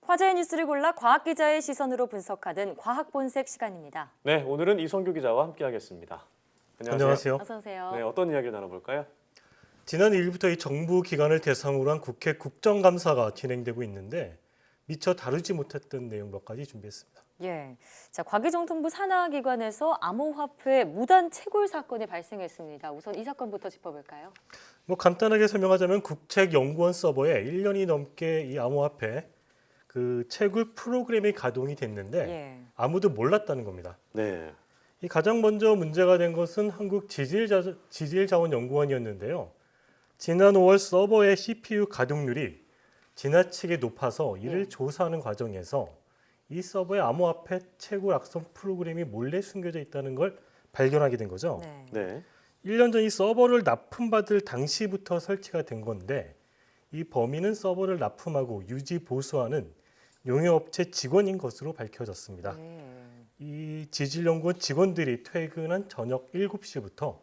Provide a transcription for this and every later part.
화제의 뉴스를 골라 과학 기자의 시선으로 분석하는 과학 본색 시간입니다. 네, 오늘은 이성규 기자와 함께하겠습니다. 안녕하세요. 어서 오세요. 네, 어떤 이야기를 나눠볼까요? 지난 1일부터 이 정부 기관을 대상으로 한 국회 국정감사가 진행되고 있는데 미처 다루지 못했던 내용 몇 가지 준비했습니다. 예, 자 과기정통부 산하기관에서 암호화폐 무단 채굴 사건이 발생했습니다. 우선 이 사건부터 짚어볼까요? 간단하게 설명하자면 국책연구원 서버에 1년이 넘게 이 암호화폐 채굴 프로그램이 가동이 됐는데 예. 아무도 몰랐다는 겁니다. 네. 이 가장 먼저 문제가 된 것은 한국 지질자원연구원이었는데요. 지난 5월 서버의 CPU 가동률이 지나치게 높아서 이를 조사하는 과정에서 이 서버에 암호화폐 채굴 악성 프로그램이 몰래 숨겨져 있다는 걸 발견하게 된 거죠. 네. 네. 1년 전 이 서버를 납품받을 당시부터 설치가 된 건데 이 범인은 서버를 납품하고 유지 보수하는 용역업체 직원인 것으로 밝혀졌습니다. 이 지질연구원 직원들이 퇴근한 저녁 7시부터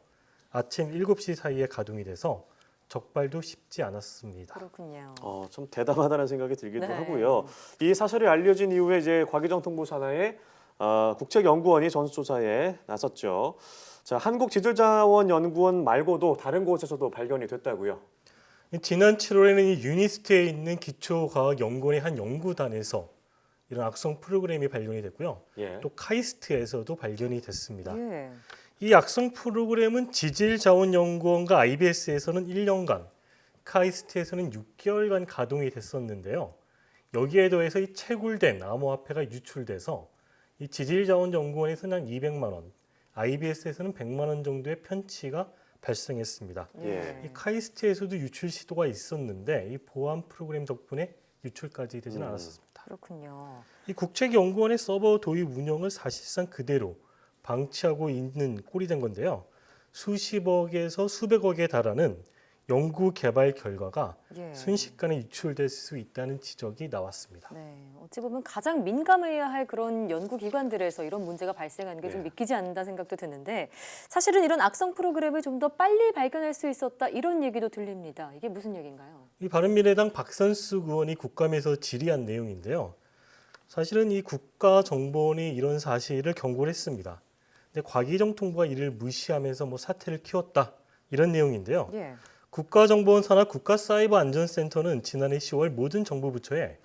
아침 7시 사이에 가동이 돼서 적발도 쉽지 않았습니다. 그렇군요. 참 대담하다는 생각이 들기도 네. 하고요. 이 사실이 알려진 이후에 이제 과기정통부 산하의 국책연구원이 전수조사에 나섰죠. 자, 한국지질자원연구원 말고도 다른 곳에서도 발견이 됐다고요. 지난 7월에는 이 유니스트에 있는 기초과학연구원의 한 연구단에서 이런 악성 프로그램이 발견이 됐고요. 예. 또 카이스트에서도 발견이 됐습니다. 예. 이 악성 프로그램은 지질자원연구원과 IBS에서는 1년간, 카이스트에서는 6개월간 가동이 됐었는데요. 여기에 더해서 이 채굴된 암호화폐가 유출돼서 이 지질자원연구원에서는 한 200만 원, IBS에서는 100만 원 정도의 편취가 발생했습니다. 예. 이 카이스트에서도 유출 시도가 있었는데 이 보안 프로그램 덕분에 유출까지 되지는 않았습니다. 그렇군요. 이 국책연구원의 서버 도입 운영을 사실상 그대로 방치하고 있는 꼴이 된 건데요. 수십억에서 수백억에 달하는 연구 개발 결과가 순식간에 유출될 수 있다는 지적이 나왔습니다. 네, 어찌 보면 가장 민감해야 할 그런 연구기관들에서 이런 문제가 발생하는 게 좀 믿기지 않는다 생각도 드는데 사실은 이런 악성 프로그램을 좀 더 빨리 발견할 수 있었다 이런 얘기도 들립니다. 이게 무슨 얘기인가요? 이 바른미래당 박선수 의원이 국감에서 질의한 내용인데요. 사실은 이 국가정보원이 이런 사실을 경고를 했습니다. 근데 과기정통부가 이를 무시하면서 사태를 키웠다 이런 내용인데요. 예. 국가정보원 산하 국가사이버안전센터는 지난해 10월 모든 정부 부처에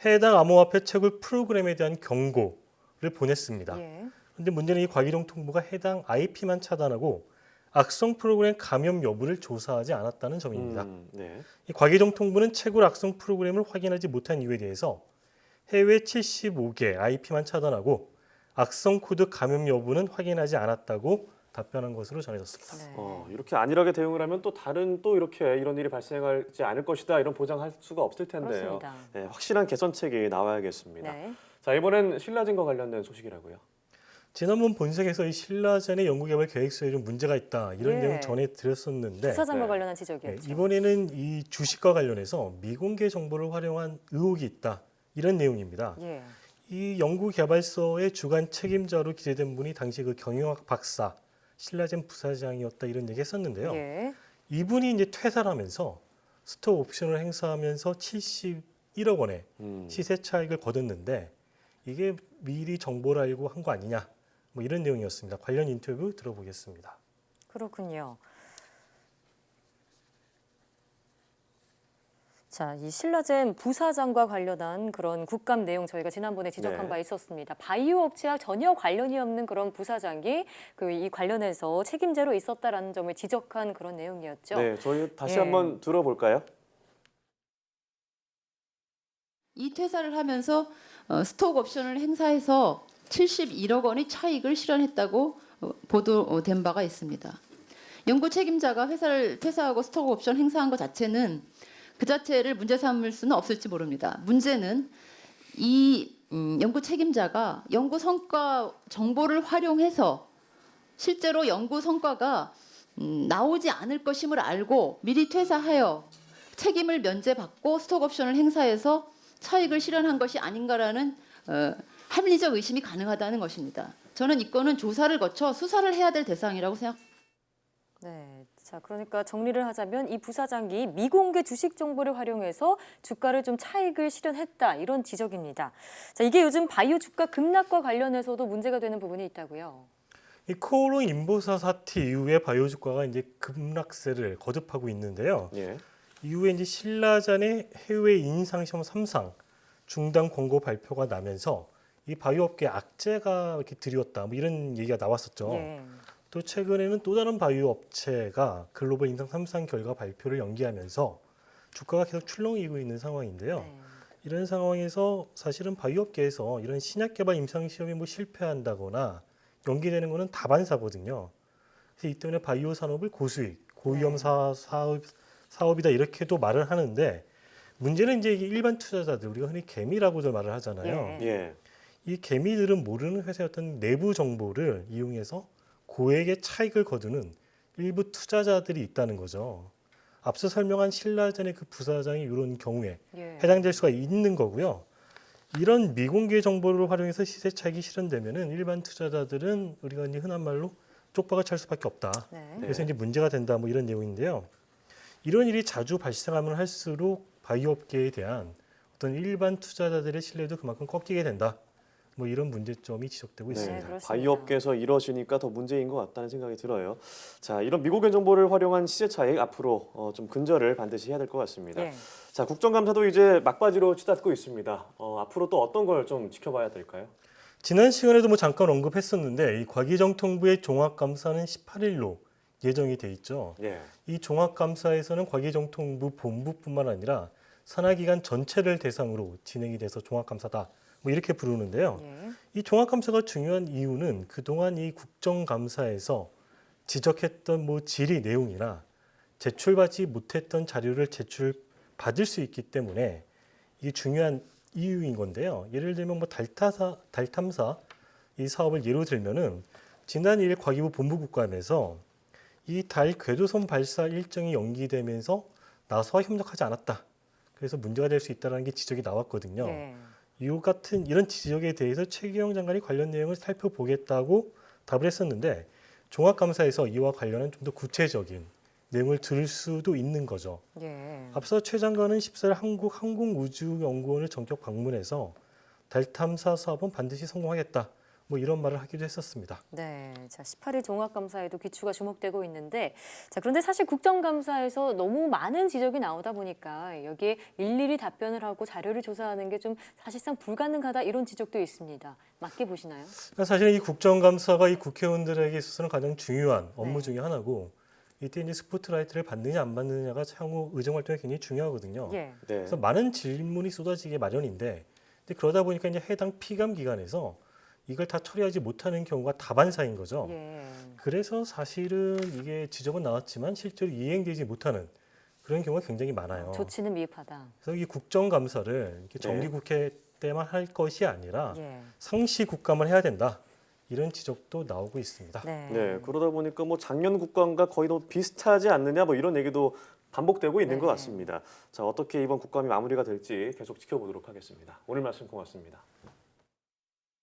해당 암호화폐 채굴 프로그램에 대한 경고를 보냈습니다. 그런데 문제는 이 과기정통부가 해당 IP만 차단하고 악성 프로그램 감염 여부를 조사하지 않았다는 점입니다. 네. 이 과기정통부는 채굴 악성 프로그램을 확인하지 못한 이유에 대해서 해외 75개 IP만 차단하고 악성 코드 감염 여부는 확인하지 않았다고 답변한 것으로 전해졌습니다. 네. 이렇게 안일하게 대응을 하면 또 이렇게 이런 일이 발생하지 않을 것이다 이런 보장할 수가 없을 텐데요. 네, 확실한 개선책이 나와야겠습니다. 네. 자, 이번엔 신라젠과 관련된 소식이라고요. 지난번 본색에서 이 신라젠의 연구개발 계획서에 좀 문제가 있다 이런 내용 전해드렸었는데 부사장과 관련한 지적이었죠. 이번에는 이 주식과 관련해서 미공개 정보를 활용한 의혹이 있다 이런 내용입니다. 이 연구개발서의 주간 책임자로 기재된 분이 당시 그 경영학 박사 신라젠 부사장이었다 이런 얘기 했었는데요. 이분이 이제 퇴사를 하면서 스톡 옵션을 행사하면서 71억 원의 시세 차익을 거뒀는데 이게 미리 정보를 알고 한 거 아니냐 이런 내용이었습니다. 관련 인터뷰 들어보겠습니다. 그렇군요. 자, 이 신라젠 부사장과 관련한 그런 국감 내용 저희가 지난번에 지적한 바 있었습니다. 바이오 업체와 전혀 관련이 없는 그런 bu사장이 이 관련해서 책임자로 있었다라는 점을 지적한 그런 내용이었죠. 네, 저희 다시 한번 들어볼까요? 이 퇴사를 하면서 스톡 옵션을 행사해서 71억 원의 차익을 실현했다고 보도된 바가 있습니다. 연구 책임자가 회사를 퇴사하고 스톡 옵션 행사한 것 자체는 그 자체를 문제 삼을 수는 없을지 모릅니다. 문제는 이 연구 책임자가 연구 성과 정보를 활용해서 실제로 연구 성과가 나오지 않을 것임을 알고 미리 퇴사하여 책임을 면제받고 스톡 옵션을 행사해서 차익을 실현한 것이 아닌가라는 합리적 의심이 가능하다는 것입니다. 저는 이 건은 조사를 거쳐 수사를 해야 될 대상이라고 생각합니다. 네, 자, 그러니까 정리를 하자면 이 부사장이 미공개 주식 정보를 활용해서 주가를 좀 차익을 실현했다 이런 지적입니다. 자, 이게 요즘 바이오 주가 급락과 관련해서도 문제가 되는 부분이 있다고요. 이 코오롱 인보사 사태 이후에 바이오 주가가 이제 급락세를 거듭하고 있는데요. 예. 이후에 이제 신라잔의 해외 인상 시험 3상 중단 권고 발표가 나면서 이 바이오 업계 악재가 이렇게 드리웠다 뭐 이런 얘기가 나왔었죠. 예. 또 최근에는 또 다른 바이오 업체가 글로벌 인상 3상 결과 발표를 연기하면서 주가가 계속 출렁이고 있는 상황인데요. 네. 이런 상황에서 사실은 바이오 업계에서 이런 신약 개발 임상 시험이 뭐 실패한다거나 연기되는 거는 다반사거든요. 그래서 이 때문에 바이오 산업을 고수익, 고위험 사업이다 이렇게도 말을 하는데 문제는 이제 이게 일반 투자자들 우리가 흔히 개미라고들 말을 하잖아요. 예. 예. 이 개미들은 모르는 회사의 어떤 내부 정보를 이용해서 고액의 차익을 거두는 일부 투자자들이 있다는 거죠. 앞서 설명한 신라젠의 그 부사장이 이런 경우에 예. 해당될 수가 있는 거고요. 이런 미공개 정보를 활용해서 시세 차익이 실현되면은 일반 투자자들은 우리가 이제 흔한 말로 쪽박을 찰 수밖에 없다. 네. 그래서 이제 문제가 된다 뭐 이런 내용인데요. 이런 일이 자주 발생하면 할수록 바이오 업계에 대한 어떤 일반 투자자들의 신뢰도 그만큼 꺾이게 된다. 뭐 이런 문제점이 지적되고 네, 있습니다. 그렇습니다. 바이오업계에서 이러시니까 더 문제인 것 같다는 생각이 들어요. 자, 이런 미공개 정보를 활용한 시세 차익 앞으로 좀 근절을 반드시 해야 될 것 같습니다. 예. 자, 국정감사도 이제 막바지로 치닫고 있습니다. 앞으로 또 어떤 걸 좀 지켜봐야 될까요? 지난 시간에도 뭐 잠깐 언급했었는데 이 과기정통부의 종합감사는 18일로 예정이 돼 있죠. 예. 이 종합감사에서는 과기정통부 본부뿐만 아니라 산하기관 전체를 대상으로 진행이 돼서 종합감사다. 뭐 이렇게 부르는데요. 예. 이 종합감사가 중요한 이유는 그동안 이 국정감사에서 지적했던 뭐 질의 내용이나 제출받지 못했던 자료를 제출받을 수 있기 때문에 이게 중요한 이유인 건데요. 예를 들면 뭐 달탐사 이 사업을 예로 들면은 지난 2일 과기부 본부국감에서 이 달 궤도선 발사 일정이 연기되면서 나사와 협력하지 않았다. 그래서 문제가 될 수 있다는 게 지적이 나왔거든요. 예. 이와 같은 이런 지적에 대해서 최기영 장관이 관련 내용을 살펴보겠다고 답을 했었는데 종합감사에서 이와 관련한 좀 더 구체적인 내용을 들을 수도 있는 거죠. 예. 앞서 최 장관은 14일 한국항공우주연구원을 전격 방문해서 달 탐사 사업은 반드시 성공하겠다. 뭐 이런 말을 하기도 했었습니다. 네, 자 18일 종합감사에도 귀추가 주목되고 있는데, 자 그런데 사실 국정감사에서 너무 많은 지적이 나오다 보니까 여기에 일일이 답변을 하고 자료를 조사하는 게 좀 사실상 불가능하다 이런 지적도 있습니다. 맞게 보시나요? 사실 이 국정감사가 이 국회의원들에게 있어서는 가장 중요한 업무 네. 중에 하나고 이때 이제 스포트라이트를 받느냐 안 받느냐가 향후 의정 활동에 굉장히 중요하거든요. 예. 네. 그래서 많은 질문이 쏟아지게 마련인데 근데 그러다 보니까 이제 해당 피감 기관에서 이걸 다 처리하지 못하는 경우가 다반사인 거죠. 예. 그래서 사실은 이게 지적은 나왔지만 실제로 이행되지 못하는 그런 경우가 굉장히 많아요. 조치는 미흡하다. 그래서 이 국정감사를 이렇게 네. 정기국회 때만 할 것이 아니라 예. 상시 국감을 해야 된다. 이런 지적도 나오고 있습니다. 네. 네, 그러다 보니까 뭐 작년 국감과 거의 뭐 비슷하지 않느냐 뭐 이런 얘기도 반복되고 있는 네. 것 같습니다. 자, 어떻게 이번 국감이 마무리가 될지 계속 지켜보도록 하겠습니다. 오늘 말씀 고맙습니다.